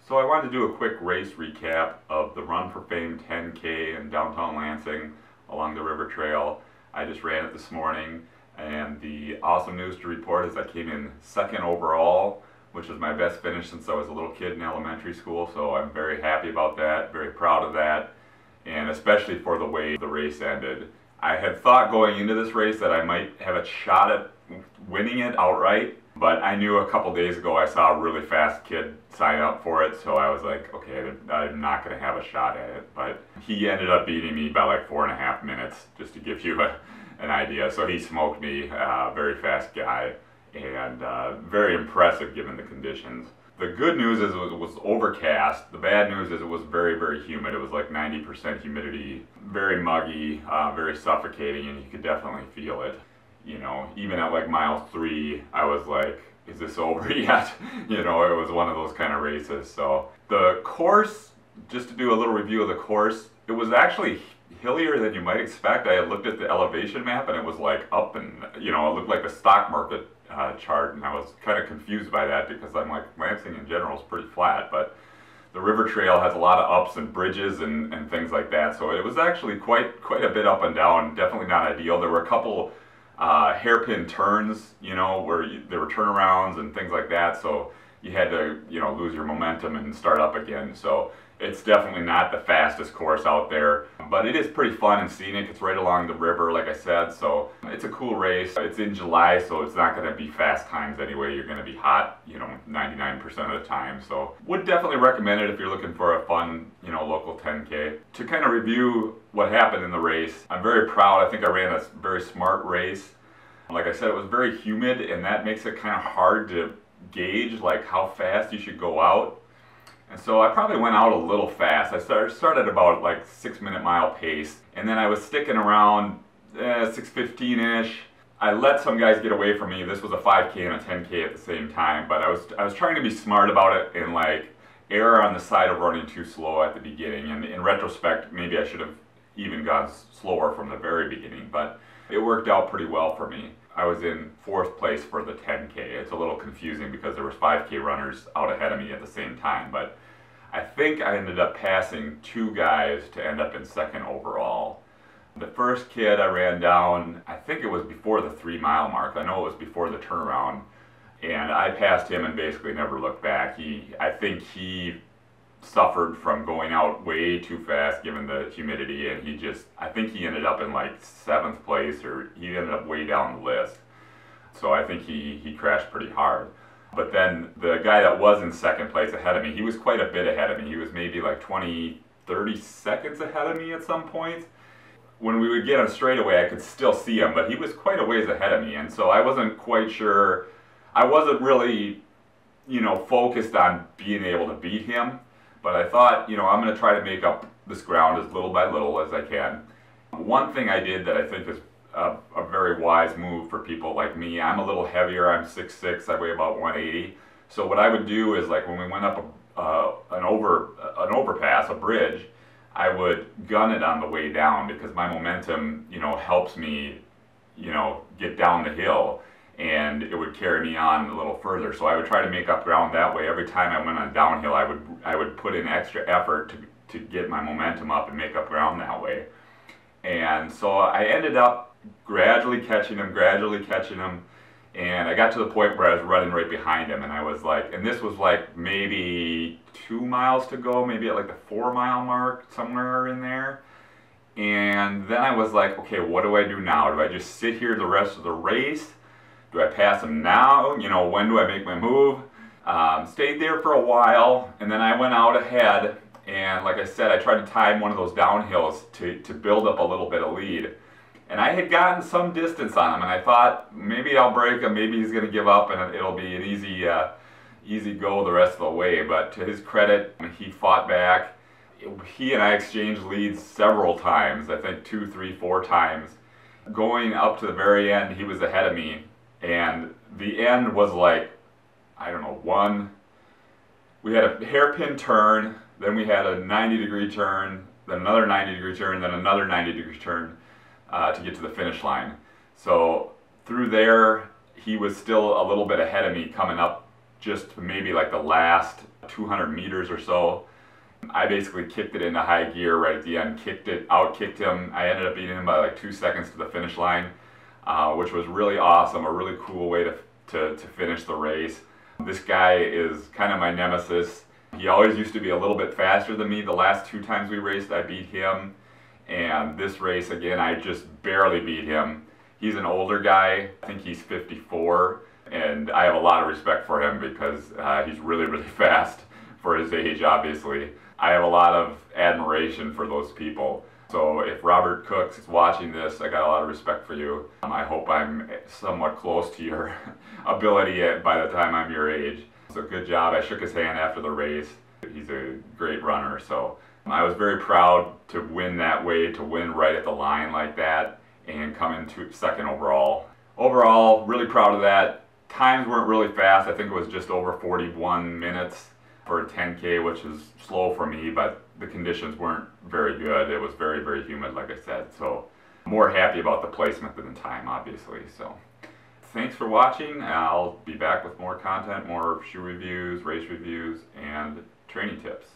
So I wanted to do a quick race recap of the Run for Fame 10K in downtown Lansing along the river trail. I just ran it this morning, and the awesome news to report is I came in second overall, which is my best finish since I was a little kid in elementary school, so I'm very happy about that, very proud of that, and especially for the way the race ended. I had thought going into this race that I might have a shot at winning it outright, but I knew a couple days ago I saw a really fast kid sign up for it, so I was like, okay, I'm not going to have a shot at it. But he ended up beating me by like 4.5 minutes, just to give you an idea. So he smoked me, very fast guy, and very impressive given the conditions. The good news is it was overcast. The bad news is it was very, very humid. It was like 90% humidity, very muggy, very suffocating, and you could definitely feel it. You know, even at like mile 3, I was like, is this over yet? You know, it was one of those kind of races. So the course, just to do a little review of the course, it was actually hillier than you might expect. I had looked at the elevation map and it was like up and, you know, it looked like the stock market chart, and I was kind of confused by that because I'm like, Lansing in general is pretty flat, but the river trail has a lot of ups and bridges and things like that. So it was actually quite a bit up and down, definitely not ideal. There were a couple hairpin turns, you know, where there were turnarounds and things like that, so you had to, you know, lose your momentum and start up again. So it's definitely not the fastest course out there, but it is pretty fun and scenic. It's right along the river, like I said, so it's a cool race. It's in July, so it's not going to be fast times anyway. You're going to be hot, you know, 99% of the time. So would definitely recommend it if you're looking for a fun, you know, local 10K. To kind of review what happened in the race, I'm very proud. I think I ran a very smart race. Like I said, it was very humid, and that makes it kind of hard to gauge like how fast you should go out. And so I probably went out a little fast. I started about like 6-minute mile pace, and then I was sticking around 6:15-ish. I let some guys get away from me. This was a 5K and a 10K at the same time, but I was trying to be smart about it and like err on the side of running too slow at the beginning. And in retrospect, maybe I should have even gone slower from the very beginning, but it worked out pretty well for me. I was in 4th place for the 10K. It's a little confusing because there was 5K runners out ahead of me at the same time, but I think I ended up passing 2 guys to end up in second overall. The first kid I ran down, I think it was before the 3-mile mark. I know it was before the turnaround, and I passed him and basically never looked back. I think he suffered from going out way too fast given the humidity, and I think he ended up in like 7th place, or he ended up way down the list. So I think he crashed pretty hard. But then the guy that was in 2nd place ahead of me, he was quite a bit ahead of me. He was maybe like 20-30 seconds ahead of me at some point. When we would get on straightaway, I could still see him, but he was quite a ways ahead of me, and so I wasn't quite sure. I wasn't really, you know, focused on being able to beat him. But I thought, you know, I'm going to try to make up this ground as little by little as I can. One thing I did that I think is a very wise move for people like me, I'm a little heavier, I'm 6'6", I weigh about 180. So what I would do is, like, when we went up an overpass, a bridge, I would gun it on the way down because my momentum, you know, helps me, you know, get down the hill, and it would carry me on a little further. So I would try to make up ground that way. Every time I went on downhill, I would put in extra effort to get my momentum up and make up ground that way. And so I ended up gradually catching him, and I got to the point where I was running right behind him, and I was like, and this was like maybe 2 miles to go, maybe at like the 4-mile mark, somewhere in there. And then I was like, okay, what do I do now? Do I just sit here the rest of the race? Do I pass him now? You know, when do I make my move? Stayed there for a while, and then I went out ahead, and like I said, I tried to time one of those downhills to build up a little bit of lead. And I had gotten some distance on him, and I thought, maybe I'll break him, maybe he's going to give up, and it'll be an easy go the rest of the way. But to his credit, he fought back. He and I exchanged leads several times, I think 2, 3, 4 times. Going up to the very end, he was ahead of me. And the end was like, I don't know, we had a hairpin turn, then we had a 90-degree turn, then another 90-degree turn, then another 90-degree turn to get to the finish line. So through there, he was still a little bit ahead of me coming up just maybe like the last 200 meters or so. I basically kicked it into high gear right at the end, out-kicked him. I ended up beating him by like 2 seconds to the finish line, which was really awesome, a really cool way to finish the race. This guy is kind of my nemesis. He always used to be a little bit faster than me. The last 2 times we raced, I beat him. And this race, again, I just barely beat him. He's an older guy. I think he's 54. And I have a lot of respect for him because he's really, really fast for his age, obviously. I have a lot of admiration for those people. So if Robert Cooks is watching this, I got a lot of respect for you. I hope I'm somewhat close to your ability by the time I'm your age. So good job. I shook his hand after the race. He's a great runner. So I was very proud to win that way, to win right at the line like that and come in second overall. Overall, really proud of that. Times weren't really fast. I think it was just over 41 minutes for a 10K, which is slow for me, but the conditions weren't very good. It was very, very humid, like I said. So more happy about the placement than the time, obviously. So thanks for watching. I'll be back with more content, more shoe reviews, race reviews, and training tips.